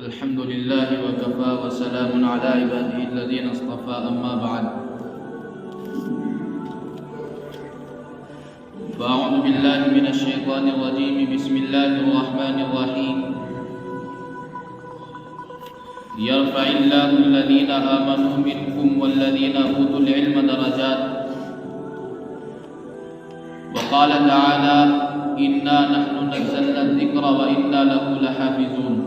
الحمد لله وكفى وسلام على عباده الذين اصطفى أما بعد فأعوذ بالله من الشيطان الرجيم بسم الله الرحمن الرحيم يرفع الله الذين آمنوا منكم والذين أوتوا العلم درجات وقال تعالى إنا نحن نزلنا الذكر وإنا له لحافظون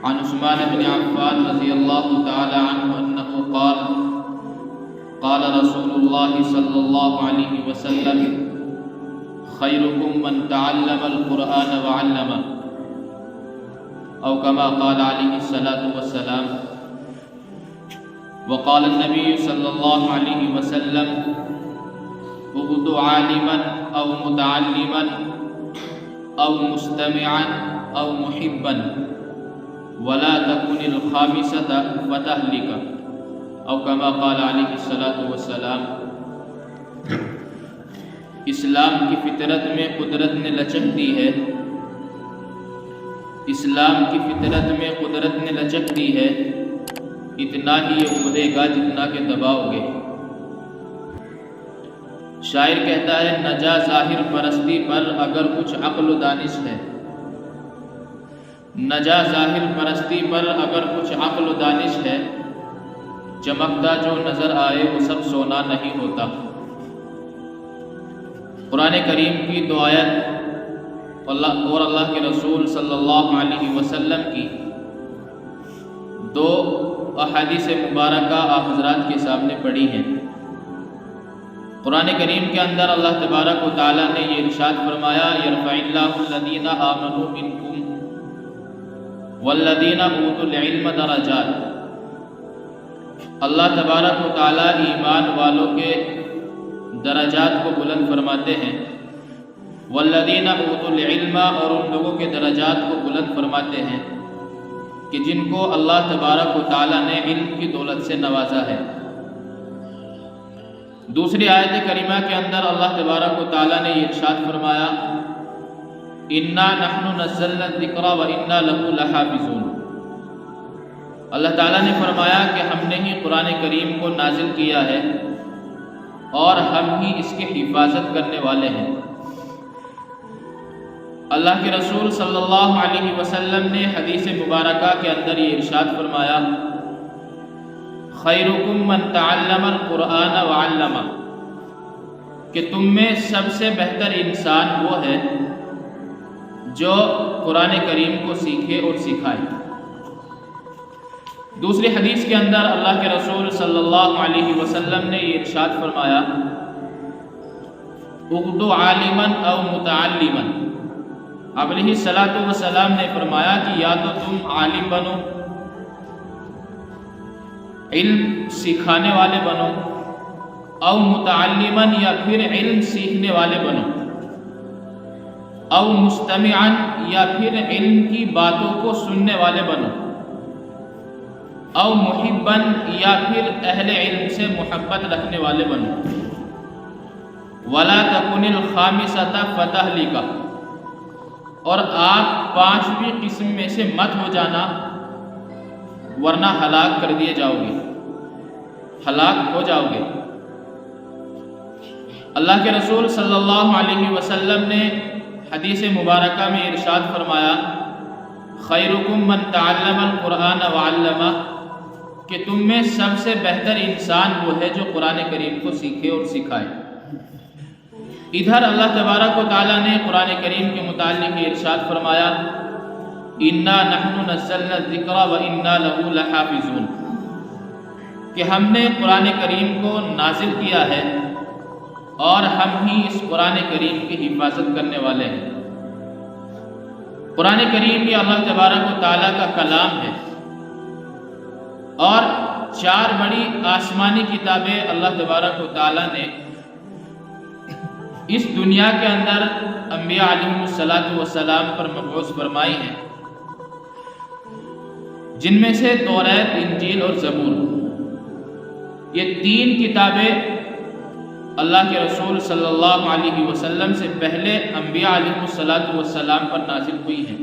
عن عثمان بن عفان رضي الله تعالى عنه أنه قال قال رسول الله صلى الله عليه وسلم خيركم من تعلم القرآن وعلمه أو كما قال عليه الصلاة والسلام وقال النبي صلى الله عليه وسلم اغد عالما أو متعلما أو مستمعا أو محبا ولا تكن الخامسة فتهلك او كما قال علیہ الصلاۃ والسلام۔ اسلام کی فطرت میں قدرت نے لچک دی ہے، اسلام کی فطرت میں قدرت نے لچک دی ہے، اتنا ہی یہ ابھرے گا جتنا کہ دباؤ گے۔ شاعر کہتا ہے نجا ظاہر پرستی پر اگر کچھ عقل و دانش ہے، نجا ظاہر پرستی پر اگر کچھ عقل و دانش ہے، چمکتا جو نظر آئے وہ سب سونا نہیں ہوتا۔ قرآن کریم کی دو آیت اور اللہ کے رسول صلی اللہ علیہ وسلم کی دو احادیث مبارکہ آپ حضرات کے سامنے پڑھی ہیں۔ قرآن کریم کے اندر اللہ تبارک و تعالیٰ نے یہ ارشاد فرمایا یرفع اللہ الذین آمنوا منکم والذین اوتوا العلم درجات۔ اللہ تبارک و تعالیٰ ایمان والوں کے درجات کو بلند فرماتے ہیں، والذین اوتوا العلم اور ان لوگوں کے درجات کو بلند فرماتے ہیں کہ جن کو اللہ تبارک و تعالیٰ نے علم کی دولت سے نوازا ہے۔ دوسری آیت کریمہ کے اندر اللہ تبارک و تعالیٰ نے یہ ارشاد فرمایا انا نحن نزلنا الذکر وانا لہ لحافظون۔ اللہ تعالیٰ نے فرمایا کہ ہم نے ہی قرآن کریم کو نازل کیا ہے اور ہم ہی اس کی حفاظت کرنے والے ہیں۔ اللہ کے رسول صلی اللہ علیہ وسلم نے حدیث مبارکہ کے اندر یہ ارشاد فرمایا خیرکم من تعلم القرآن وعلمہ، کہ تم میں سب سے بہتر انسان وہ ہے جو قرآن کریم کو سیکھے اور سکھائے۔ دوسری حدیث کے اندر اللہ کے رسول صلی اللہ علیہ وسلم نے یہ ارشاد فرمایا اغدو عالما او متعلما۔ آپ علیہ الصلاۃ والسلام نے فرمایا کہ یا تو تم عالم بنو، علم سکھانے والے بنو، او متعلما یا پھر علم سیکھنے والے بنو، او مستمعا یا پھر علم کی باتوں کو سننے والے بنو، او محبا یا پھر اہل علم سے محبت رکھنے والے بنو، ولا تکن الخامسۃ فتہلک، اور آپ پانچویں قسم میں سے مت ہو جانا ورنہ ہلاک کر دیے جاؤ گے، ہلاک ہو جاؤ گے۔ اللہ کے رسول صلی اللہ علیہ وسلم نے حدیث مبارکہ میں ارشاد فرمایا خیرکم من تعلم القرآن وعلمہ، کہ تم میں سب سے بہتر انسان وہ ہے جو قرآن کریم کو سیکھے اور سکھائے۔ ادھر اللہ تبارک و تعالیٰ نے قرآن کریم کے متعلق ارشاد فرمایا انا نحن نزلنا الذکر وانا لہ لحافظون، کہ ہم نے قرآن کریم کو نازل کیا ہے اور ہم ہی اس قرآن کریم کی حفاظت کرنے والے ہیں۔ قرآن کریم یہ اللہ تبارک و تعالیٰ کا کلام ہے اور چار بڑی آسمانی کتابیں اللہ تبارک و تعالیٰ نے اس دنیا کے اندر انبیاء علیہم الصلاۃ والسلام پر مبعوث فرمائی ہیں، جن میں سے توریت، انجیل اور زبور، یہ تین کتابیں اللہ کے رسول صلی اللہ علیہ وسلم سے پہلے انبیاء علیہ السلام پر نازل ہوئی ہیں۔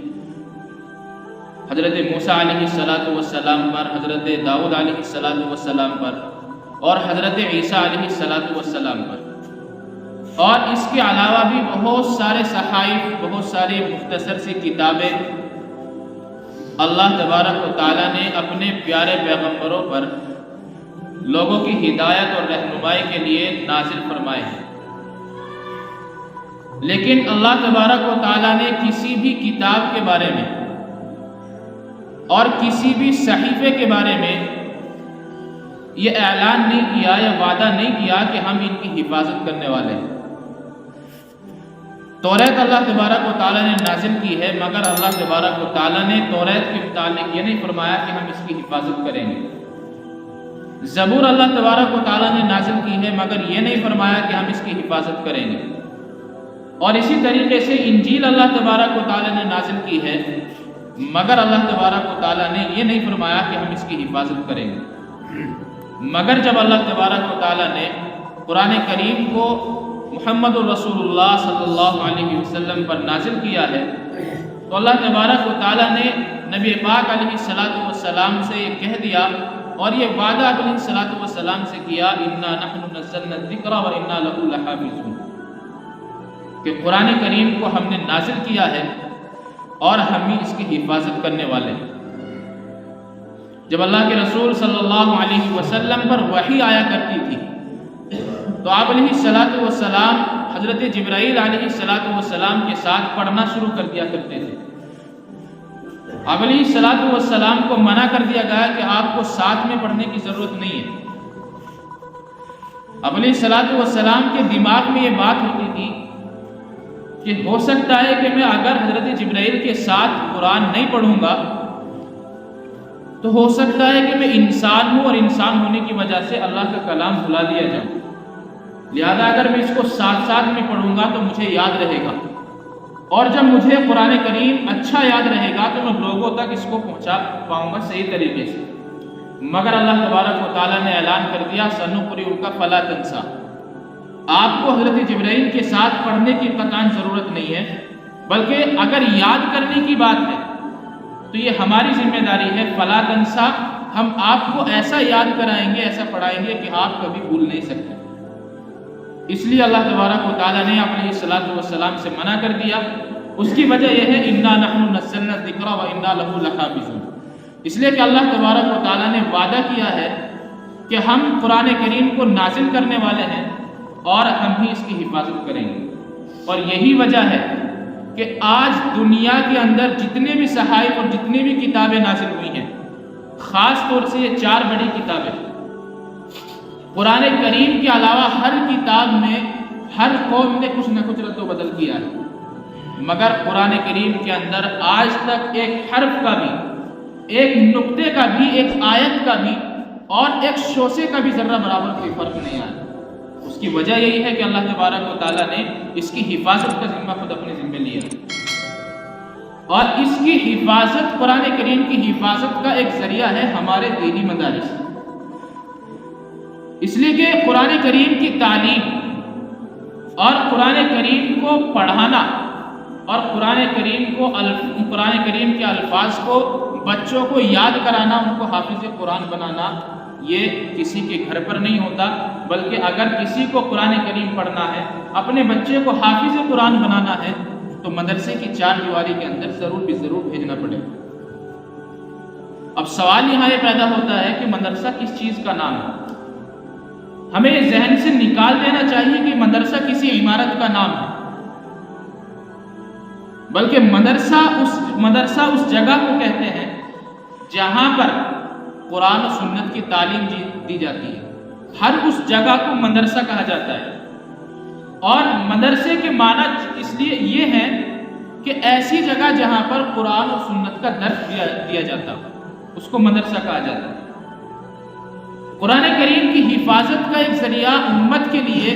حضرت موسیٰ علیہ السلام پر، حضرت داؤد علیہ السلام پر اور حضرت عیسیٰ علیہ السلام پر، اور اس کے علاوہ بھی بہت سارے صحائف، بہت ساری مختصر سی کتابیں اللہ تبارک و تعالیٰ نے اپنے پیارے پیغمبروں پر لوگوں کی ہدایت اور رہنمائی کے لیے نازل فرمائے ہیں۔ لیکن اللہ تبارک و تعالیٰ نے کسی بھی کتاب کے بارے میں اور کسی بھی صحیفے کے بارے میں یہ اعلان نہیں کیا یا وعدہ نہیں کیا کہ ہم ان کی حفاظت کرنے والے ہیں۔ توریت اللہ تبارک و تعالیٰ نے نازل کی ہے، مگر اللہ تبارک و تعالیٰ نے توریت کے متعلق یہ نہیں فرمایا کہ ہم اس کی حفاظت کریں گے۔ زبور اللہ تبارک و تعالیٰ نے نازل کی ہے، مگر یہ نہیں فرمایا کہ ہم اس کی حفاظت کریں گے۔ اور اسی طریقے سے انجیل اللہ تبارک و تعالیٰ نے نازل کی ہے، مگر اللہ تبارک و تعالیٰ نے یہ نہیں فرمایا کہ ہم اس کی حفاظت کریں گے۔ مگر جب اللہ تبارک و تعالیٰ نے قرآن کریم کو محمد الرسول اللہ صلی اللہ علیہ وسلم پر نازل کیا ہے، تو اللہ تبارک و تعالیٰ نے نبی پاک علیہ السلام سے یہ کہہ دیا اور یہ وعدہ علیہ السلام سے کیا، اِنَّا نَحْنُ نَزَّلْنَا الذِّكْرَ وَإِنَّا لَهُ لَحَافِظُونَ، کہ قرآن کریم کو ہم نے نازل کیا ہے اور ہم ہی اس کی حفاظت کرنے والے ہیں۔ جب اللہ کے رسول صلی اللہ علیہ وسلم پر وحی آیا کرتی تھی تو آپ علیہ السلام حضرت جبرائیل علیہ السلام کے ساتھ پڑھنا شروع کر دیا کرتے تھے۔ آپ علیہ السلام کو منع کر دیا گیا کہ آپ کو ساتھ میں پڑھنے کی ضرورت نہیں ہے۔ آپ علیہ السلام کے دماغ میں یہ بات ہوتی تھی کہ ہو سکتا ہے کہ میں اگر حضرت جبرائیل کے ساتھ قرآن نہیں پڑھوں گا تو ہو سکتا ہے کہ میں انسان ہوں اور انسان ہونے کی وجہ سے اللہ کا کلام بھلا دیا جاؤں، لہذا اگر میں اس کو ساتھ ساتھ میں پڑھوں گا تو مجھے یاد رہے گا، اور جب مجھے قرآن کریم اچھا یاد رہے گا تو میں لوگوں تک اس کو پہنچا پاؤں گا صحیح طریقے سے۔ مگر اللہ تبارک و تعالیٰ نے اعلان کر دیا سَنُقْرِئُكَ فَلَا تَنْسَىٰ، آپ کو حضرت جبرائیل کے ساتھ پڑھنے کی قطعاً ضرورت نہیں ہے، بلکہ اگر یاد کرنے کی بات ہے تو یہ ہماری ذمہ داری ہے، فَلَا تَنْسَىٰ، ہم آپ کو ایسا یاد کرائیں گے، ایسا پڑھائیں گے کہ آپ کبھی بھول نہیں سکتے۔ اس لیے اللہ تبارک و تعالیٰ نے اپنے السلام سے منع کر دیا۔ اس کی وجہ یہ ہے اِنَّا نَحْنُ نَزَّلْنَا الذِّكْرَ وَإِنَّا لَهُ لَحَافِظُونَ، اس لیے کہ اللہ تبارک و تعالیٰ نے وعدہ کیا ہے کہ ہم قرآن کریم کو نازل کرنے والے ہیں اور ہم ہی اس کی حفاظت کریں گے۔ اور یہی وجہ ہے کہ آج دنیا کے اندر جتنے بھی صحائف اور جتنی بھی کتابیں نازل ہوئی ہیں، خاص طور سے یہ 4 بڑی کتابیں، قرآن کریم کے علاوہ ہر کتاب میں ہر قوم نے کچھ نہ کچھ رد و بدل کیا ہے، مگر قرآن کریم کے اندر آج تک ایک حرف کا بھی، ایک نقطے کا بھی، ایک آیت کا بھی اور ایک شوسے کا بھی ذرہ برابر کوئی فرق نہیں آیا۔ اس کی وجہ یہی ہے کہ اللہ تبارک و تعالیٰ نے اس کی حفاظت کا ذمہ خود اپنے ذمہ لیا، اور اس کی حفاظت، قرآن کریم کی حفاظت کا ایک ذریعہ ہے ہمارے دینی مدارس۔ اس لیے کہ قرآن کریم کی تعلیم اور قرآن کریم کو پڑھانا اور قرآن کریم کے الفاظ کو بچوں کو یاد کرانا، ان کو حافظ قرآن بنانا، یہ کسی کے گھر پر نہیں ہوتا، بلکہ اگر کسی کو قرآن کریم پڑھنا ہے، اپنے بچے کو حافظ قرآن بنانا ہے، تو مدرسے کی 4 دیواری کے اندر ضرور بھیجنا پڑے۔ اب سوال یہاں یہ پیدا ہوتا ہے کہ مدرسہ کس چیز کا نام ہے؟ ہمیں یہ ذہن سے نکال دینا چاہیے کہ مدرسہ کسی عمارت کا نام ہے، بلکہ مدرسہ اس جگہ کو کہتے ہیں جہاں پر قرآن و سنت کی تعلیم دی جاتی ہے۔ ہر اس جگہ کو مدرسہ کہا جاتا ہے، اور مدرسے کے معنی اس لیے یہ ہے کہ ایسی جگہ جہاں پر قرآن و سنت کا درس دیا جاتا ہے، اس کو مدرسہ کہا جاتا ہے۔ قرآن کریم کی حفاظت کا ایک ذریعہ امت کے لیے،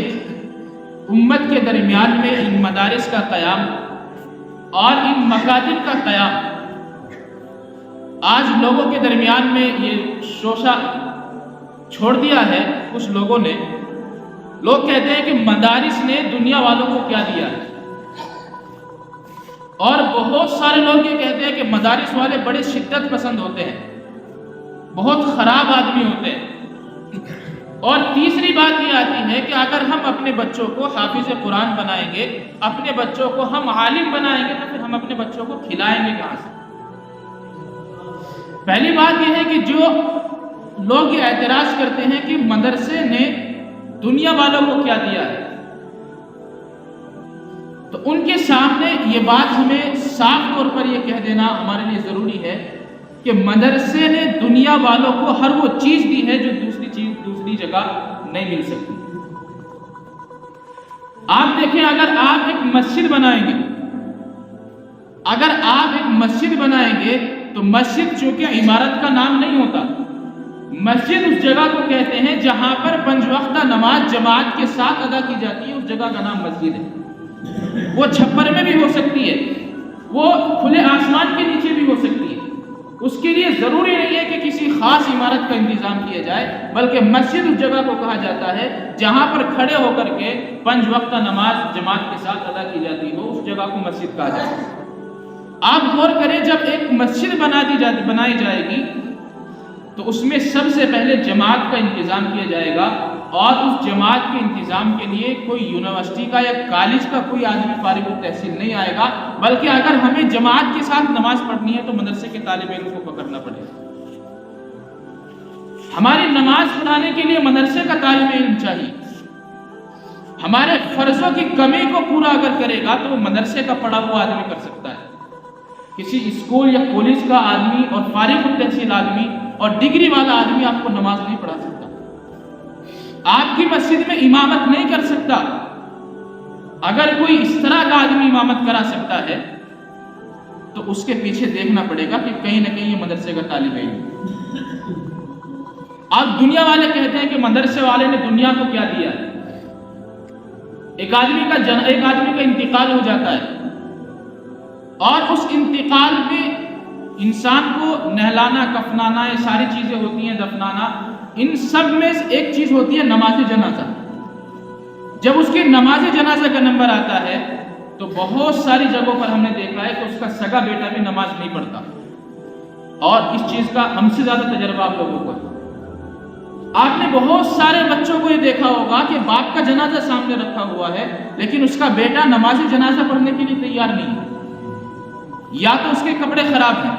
امت کے درمیان میں ان مدارس کا قیام اور ان مکاتب کا قیام، آج لوگوں کے درمیان میں یہ شوشہ چھوڑ دیا ہے کچھ لوگوں نے لوگ کہتے ہیں کہ مدارس نے دنیا والوں کو کیا دیا ہے، اور بہت سارے لوگ یہ کہتے ہیں کہ مدارس والے بڑے شدت پسند ہوتے ہیں، بہت خراب آدمی ہوتے ہیں۔ اور تیسری بات یہ آتی ہے کہ اگر ہم اپنے بچوں کو حافظ قرآن بنائیں گے، اپنے بچوں کو ہم عالم بنائیں گے، تو پھر ہم اپنے بچوں کو کھلائیں گے کہاں سے؟ پہلی بات یہ ہے کہ جو لوگ یہ اعتراض کرتے ہیں کہ مدرسے نے دنیا والوں کو کیا دیا ہے، تو ان کے سامنے یہ بات ہمیں صاف طور پر یہ کہہ دینا ہمارے لیے ضروری ہے کہ مدرسے نے دنیا والوں کو ہر وہ چیز دی ہے جو دوسری جگہ نہیں مل سکتی۔ آپ دیکھیں، اگر آپ ایک مسجد بنائیں گے تو مسجد چونکہ عمارت کا نام نہیں ہوتا، مسجد اس جگہ کو کہتے ہیں جہاں پر 5 وقتہ نماز جماعت کے ساتھ ادا کی جاتی ہے، اس جگہ کا نام مسجد ہے۔ وہ چھپر میں بھی ہو سکتی ہے، وہ کھلے آسمان کے نیچے بھی ہو سکتی ہے، اس کے لیے ضروری نہیں ہے کہ کسی خاص عمارت کا انتظام کیا جائے، بلکہ مسجد اس جگہ کو کہا جاتا ہے جہاں پر کھڑے ہو کر کے 5 وقتہ نماز جماعت کے ساتھ ادا کی جاتی ہو، اس جگہ کو مسجد کہا جاتا ہے۔ آپ غور کریں، جب ایک مسجد بنائی جائے گی تو اس میں سب سے پہلے جماعت کا انتظام کیا جائے گا، اور اس جماعت کے انتظام کے لیے کوئی یونیورسٹی کا یا کالج کا کوئی آدمی فارغ التحصیل نہیں آئے گا، بلکہ اگر ہمیں جماعت کے ساتھ نماز پڑھنی ہے تو مدرسے کے طالب علم کو پکڑنا پڑے گا۔ ہماری نماز پڑھانے کے لیے مدرسے کا طالب علم چاہیے، ہمارے فرضوں کی کمی کو پورا اگر کرے گا تو وہ مدرسے کا پڑھا ہوا آدمی کر سکتا ہے۔ کسی اسکول یا کالج کا آدمی اور فارغ التحصیل آدمی اور ڈگری والا آدمی آپ کو نماز نہیں پڑھا سکتا، آپ کی مسجد میں امامت نہیں کر سکتا۔ اگر کوئی اس طرح کا آدمی امامت کرا سکتا ہے تو اس کے پیچھے دیکھنا پڑے گا کہ کہیں نہ کہیں یہ مدرسے کا طالب علم۔ آپ دنیا والے کہتے ہیں کہ مدرسے والے نے دنیا کو کیا دیا ہے۔ ایک آدمی کا انتقال ہو جاتا ہے، اور اس انتقال میں انسان کو نہلانا، کفنانا، یہ ساری چیزیں ہوتی ہیں، دفنانا، ان سب میں ایک چیز ہوتی ہے نماز جنازہ۔ جب اس کی نماز جنازہ کا نمبر آتا ہے تو بہت ساری جگہوں پر ہم نے دیکھا ہے کہ اس کا سگا بیٹا بھی نماز نہیں پڑھتا، اور اس چیز کا ہم سے زیادہ تجربہ آپ لوگوں کو ہے۔ آپ نے بہت سارے بچوں کو یہ دیکھا ہوگا کہ باپ کا جنازہ سامنے رکھا ہوا ہے لیکن اس کا بیٹا نماز جنازہ پڑھنے کے لیے تیار نہیں ہے، یا تو اس کے کپڑے خراب ہیں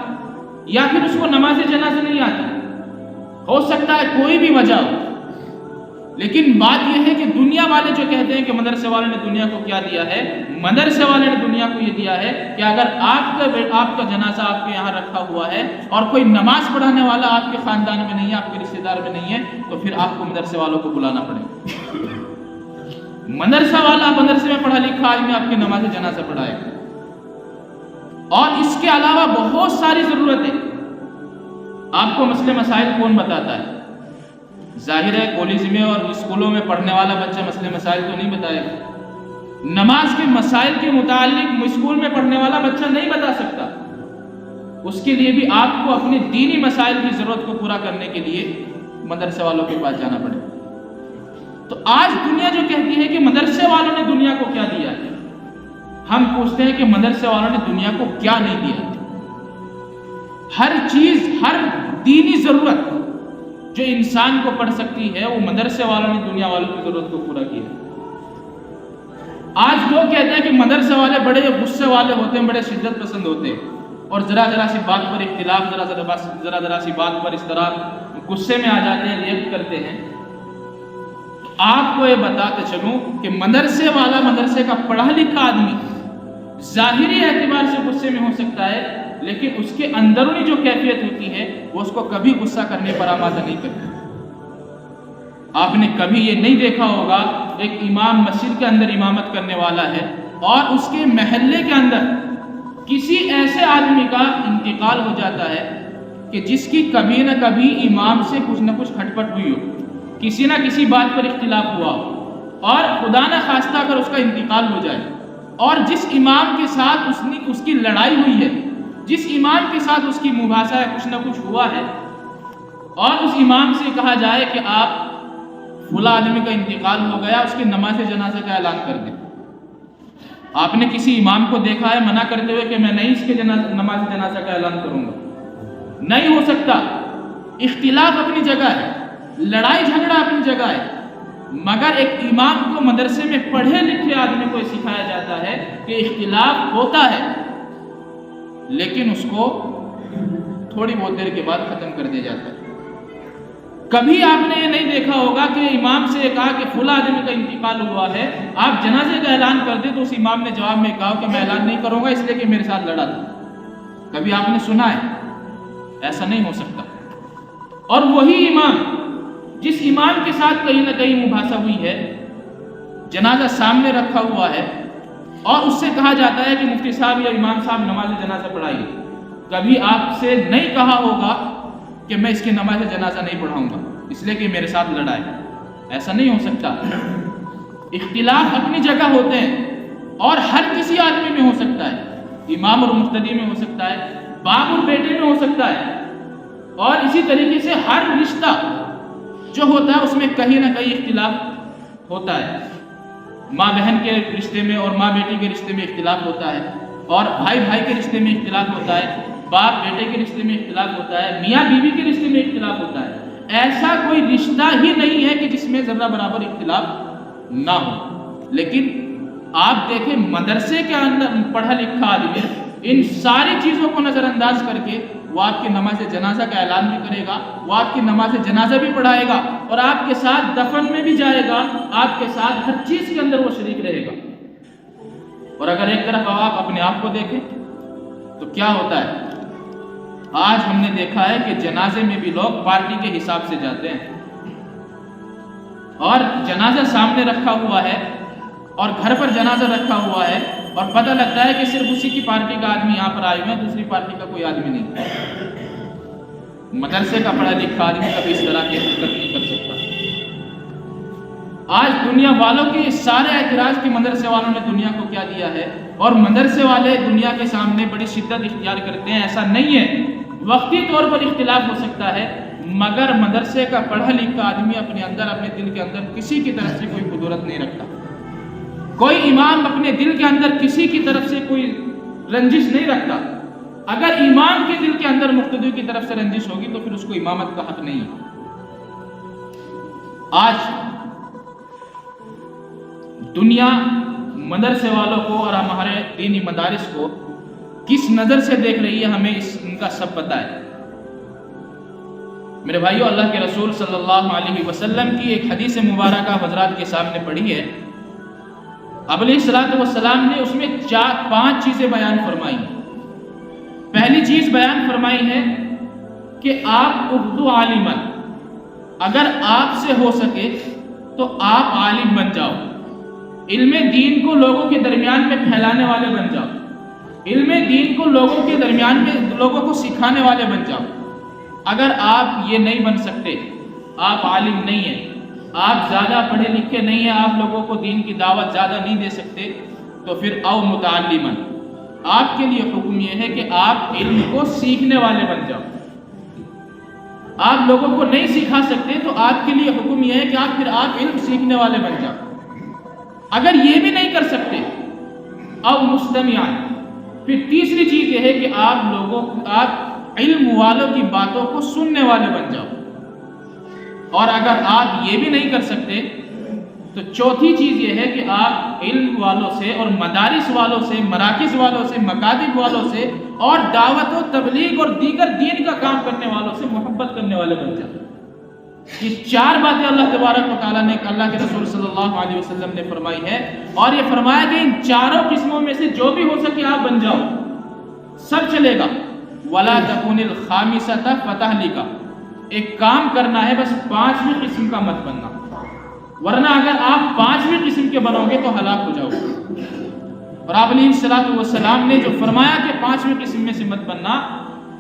یا پھر اس کو نماز جنازہ نہیں آتی، ہو سکتا ہے کوئی بھی وجہ ہو۔ لیکن بات یہ ہے کہ دنیا والے جو کہتے ہیں کہ مدرسے والے نے دنیا کو کیا دیا ہے، مدرسے والے نے دنیا کو یہ دیا ہے کہ اگر آپ کا جنازہ آپ کے یہاں رکھا ہوا ہے اور کوئی نماز پڑھانے والا آپ کے خاندان میں نہیں ہے، آپ کے رشتہ دار میں نہیں ہے، تو پھر آپ کو مدرسے والوں کو بلانا پڑے گا۔ مدرسہ والا مدرسے میں پڑھا لکھا آدمی آپ کی نماز جنازہ پڑھائے گا۔ اور اس کے علاوہ بہت ساری ضرورتیں آپ کو مسئلے مسائل کون بتاتا ہے؟ ظاہر ہے کالج میں اور اسکولوں میں پڑھنے والا بچہ مسئلے مسائل تو نہیں بتائے گا۔ نماز کے مسائل کے متعلق اسکول میں پڑھنے والا بچہ نہیں بتا سکتا، اس کے لیے بھی آپ کو اپنے دینی مسائل کی ضرورت کو پورا کرنے کے لیے مدرسے والوں کے پاس جانا پڑے گا۔ تو آج دنیا جو کہتی ہے کہ مدرسے والوں نے دنیا کو کیا دیا ہے، ہم پوچھتے ہیں کہ مدرسے والوں نے دنیا کو کیا نہیں دیا۔ ہر چیز، ہر دینی ضرورت جو انسان کو پڑ سکتی ہے وہ مدرسے والوں نے دنیا والوں کی ضرورت کو پورا کیا۔ آج لوگ کہتے ہیں کہ مدرسے والے بڑے غصے والے ہوتے ہیں، بڑے شدت پسند ہوتے ہیں، اور ذرا سی بات پر اختلاف، ذرا سی بات پر اس طرح غصے میں آ جاتے ہیں، ریئیکٹ کرتے ہیں۔ آپ کو یہ بتاتے چلوں کہ مدرسے والا، مدرسے کا پڑھا لکھا آدمی ظاہری اعتبار سے غصے میں ہو سکتا ہے، لیکن اس کے اندرونی جو کیفیت ہوتی ہے وہ اس کو کبھی غصہ کرنے پر آمادہ نہیں کرتی۔ آپ نے کبھی یہ نہیں دیکھا ہوگا ایک امام مسجد کے اندر امامت کرنے والا ہے اور اس کے محلے کے اندر کسی ایسے آدمی کا انتقال ہو جاتا ہے کہ جس کی کبھی نہ کبھی امام سے کچھ نہ کچھ کھٹپٹ ہوئی ہو، کسی نہ کسی بات پر اختلاف ہوا ہو، اور خدا نہ خواستہ اگر اس کا انتقال ہو جائے اور جس امام کے ساتھ اس کی لڑائی ہوئی ہے، جس امام کے ساتھ اس کی مباحثہ ہے، کچھ نہ کچھ ہوا ہے، اور اس امام سے کہا جائے کہ آپ فلاں آدمی کا انتقال ہو گیا، اس کی نماز جنازہ کا اعلان کر دیں۔ آپ نے کسی امام کو دیکھا ہے منع کرتے ہوئے کہ میں نہیں اس کے نماز جنازہ کا اعلان کروں گا؟ نہیں ہو سکتا۔ اختلاف اپنی جگہ ہے، لڑائی جھگڑا اپنی جگہ ہے، مگر ایک امام کو مدرسے میں پڑھے لکھے آدمی کو سکھایا جاتا ہے کہ اختلاف ہوتا ہے، لیکن اس کو تھوڑی بہت دیر کے بعد ختم کر دیا جاتا ہے۔ کبھی آپ نے یہ نہیں دیکھا ہوگا کہ امام سے کہا کہ فلاں آدمی کا انتقال ہوا ہے، آپ جنازے کا اعلان کر دیں تو اس امام نے جواب میں کہا کہ میں اعلان نہیں کروں گا اس لیے کہ میرے ساتھ لڑا تھا۔ کبھی آپ نے سنا ہے؟ ایسا نہیں ہو سکتا۔ اور وہی امام جس امام کے ساتھ کہیں نہ کہیں مباحثہ ہوئی ہے، جنازہ سامنے رکھا ہوا ہے اور اس سے کہا جاتا ہے کہ مفتی صاحب یا امام صاحب نماز جنازہ پڑھائیے، کبھی آپ سے نہیں کہا ہوگا کہ میں اس کی نماز جنازہ نہیں پڑھاؤں گا اس لیے کہ میرے ساتھ لڑا ہے۔ ایسا نہیں ہو سکتا۔ اختلاف اپنی جگہ ہوتے ہیں اور ہر کسی آدمی میں ہو سکتا ہے، امام اور مقتدی میں ہو سکتا ہے، باپ اور بیٹے میں ہو سکتا ہے، اور اسی طریقے سے ہر رشتہ جو ہوتا ہے اس میں کہیں نہ کہیں اختلاف ہوتا ہے۔ ماں بہن کے رشتے میں اور ماں بیٹی کے رشتے میں اختلاف ہوتا ہے، اور بھائی بھائی کے رشتے میں اختلاف ہوتا ہے، باپ بیٹے کے رشتے میں اختلاف ہوتا ہے، میاں بیوی کے رشتے میں اختلاف ہوتا ہے۔ ایسا کوئی رشتہ ہی نہیں ہے کہ جس میں ذرہ برابر اختلاف نہ ہو۔ لیکن آپ دیکھیں مدرسے کے اندر پڑھا لکھا آدمی ان ساری چیزوں کو نظر انداز کر کے وہ آپ کی نماز جنازہ کا اعلان بھی کرے گا، وہ آپ کی نماز جنازہ بھی پڑھائے گا، اور آپ کے ساتھ دفن میں بھی جائے گا، آپ کے ساتھ ہر چیز کے اندر وہ شریک رہے گا۔ اور اگر ایک طرف آپ اپنے آپ کو دیکھیں تو کیا ہوتا ہے؟ آج ہم نے دیکھا ہے کہ جنازے میں بھی لوگ پارٹی کے حساب سے جاتے ہیں، اور جنازہ سامنے رکھا ہوا ہے اور گھر پر جنازہ رکھا ہوا ہے اور پتہ لگتا ہے کہ صرف اسی کی پارٹی کا آدمی یہاں پر آئے ہوئے ہیں، دوسری پارٹی کا کوئی آدمی نہیں۔ مدرسے کا پڑھا لکھا آدمی کبھی اس طرح کی حرکت نہیں کر سکتا۔ آج دنیا والوں کے سارے اعتراض کہ مدرسے والوں نے دنیا کو کیا دیا ہے، اور مدرسے والے دنیا کے سامنے بڑی شدت اختیار کرتے ہیں، ایسا نہیں ہے۔ وقتی طور پر اختلاف ہو سکتا ہے، مگر مدرسے کا پڑھا لکھا آدمی اپنے اندر اپنے دل کے اندر کسی کی طرف سے کوئی قدرت نہیں رکھتا۔ کوئی امام اپنے دل کے اندر کسی کی طرف سے کوئی رنجش نہیں رکھتا۔ اگر امام کے دل کے اندر مقتدی کی طرف سے رنجش ہوگی تو پھر اس کو امامت کا حق نہیں ہے۔ آج دنیا مدرسے والوں کو اور ہمارے دینی مدارس کو کس نظر سے دیکھ رہی ہے، ہمیں ان کا سب پتہ ہے۔ میرے بھائیو، اللہ کے رسول صلی اللہ علیہ وسلم کی ایک حدیث مبارکہ حضرات کے سامنے پڑھی ہے۔ آپ علیہ الصلوۃ والسلام نے اس میں 5 چیزیں بیان فرمائی ہیں۔ پہلی چیز بیان فرمائی ہے کہ آپ اردو عالمن، اگر آپ سے ہو سکے تو آپ عالم بن جاؤ، علم دین کو لوگوں کے درمیان میں پھیلانے والے بن جاؤ، علم دین کو لوگوں کے درمیان میں لوگوں کو سکھانے والے بن جاؤ۔ اگر آپ یہ نہیں بن سکتے، آپ عالم نہیں ہیں، آپ زیادہ پڑھے لکھے نہیں ہیں، آپ لوگوں کو دین کی دعوت زیادہ نہیں دے سکتے، تو پھر او متعلمن، آپ کے لیے حکم یہ ہے کہ آپ علم کو سیکھنے والے بن جاؤ۔ آپ لوگوں کو نہیں سکھا سکتے تو آپ کے لیے حکم یہ ہے کہ آپ علم سیکھنے والے بن جاؤ۔ اگر یہ بھی نہیں کر سکتے، او مستمعن، پھر تیسری چیز یہ ہے کہ آپ علم والوں کی باتوں کو سننے والے بن جاؤ۔ اور اگر آپ یہ بھی نہیں کر سکتے تو چوتھی چیز یہ ہے کہ آپ علم والوں سے اور مدارس والوں سے، مراکز والوں سے، مکاتب والوں سے اور دعوت و تبلیغ اور دیگر دین کا کام کرنے والوں سے محبت کرنے والے بن جاؤ۔ یہ 4 باتیں اللہ تبارک و تعالیٰ نے، اللہ کے رسول صلی اللہ علیہ وسلم نے فرمائی ہے، اور یہ فرمایا کہ ان 4 قسموں میں سے جو بھی ہو سکے آپ بن جاؤ، سب چلے گا۔ وَلَا تَكُنِ الْخَامِسَةَ فَتَهْلِكَ، ایک کام کرنا ہے، بس 5ویں قسم کا مت بننا، ورنہ اگر آپ 5ویں قسم کے بنو گے تو ہلاک ہو جاؤ گے۔ اور آپ علیہ الصلوۃ والسلام نے جو فرمایا کہ 5ویں قسم میں سے مت بننا،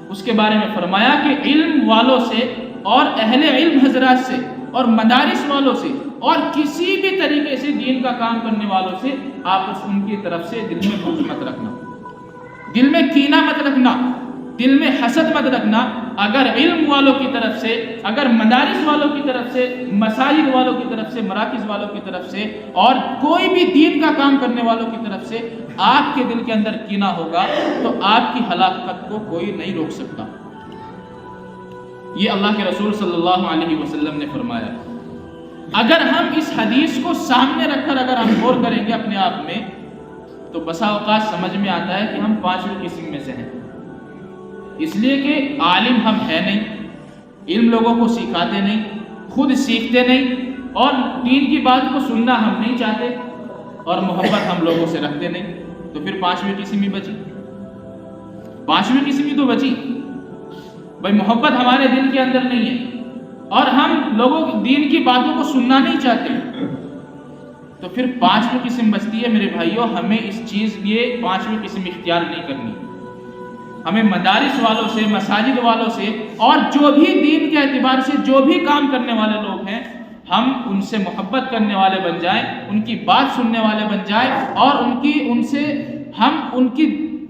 اس کے بارے میں فرمایا کہ علم والوں سے اور اہل علم حضرات سے اور مدارس والوں سے اور کسی بھی طریقے سے دین کا کام کرنے والوں سے آپ ان کی طرف سے دل میں بغض مت رکھنا، دل میں کینہ مت رکھنا، دل میں حسد مت رکھنا، اگر علم والوں کی طرف سے، اگر مدارس والوں کی طرف سے، مساجد والوں کی طرف سے، مراکز والوں کی طرف سے، اور کوئی بھی دین کا کام کرنے والوں کی طرف سے آپ کے دل کے اندر کینہ ہوگا تو آپ کی ہلاکت کو کوئی نہیں روک سکتا۔ یہ اللہ کے رسول صلی اللہ علیہ وسلم نے فرمایا۔ اگر ہم اس حدیث کو سامنے رکھ کر اگر ہم غور کریں گے اپنے آپ میں تو بسا اوقات سمجھ میں آتا ہے کہ ہم 5ویں قسم میں سے ہیں، اس لیے کہ عالم ہم ہیں نہیں، علم لوگوں کو سکھاتے نہیں، خود سیکھتے نہیں، اور دین کی بات کو سننا ہم نہیں چاہتے، اور محبت ہم لوگوں سے رکھتے نہیں، تو پھر 5ویں قسم ہی بچی۔ 5ویں قسم ہی تو بچی بھائی، محبت ہمارے دل کے اندر نہیں ہے اور ہم لوگوں کی دین کی باتوں کو سننا نہیں چاہتے، تو پھر 5ویں قسم بچتی ہے۔ میرے بھائیوں، ہمیں اس چیز یہ 5ویں قسم اختیار نہیں کرنی۔ ہمیں مدارس والوں سے، مساجد والوں سے، اور جو بھی دین کے اعتبار سے جو بھی کام کرنے والے لوگ ہیں، ہم ان سے محبت کرنے والے بن جائیں، ان کی بات سننے والے بن جائیں، اور ان کی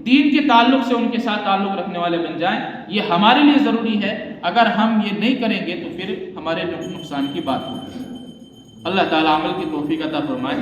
دین کے تعلق سے ان کے ساتھ تعلق رکھنے والے بن جائیں۔ یہ ہمارے لیے ضروری ہے۔ اگر ہم یہ نہیں کریں گے تو پھر ہمارے نقصان کی بات ہوگی۔ اللہ تعالیٰ عمل کی توفیق عطا فرمائے۔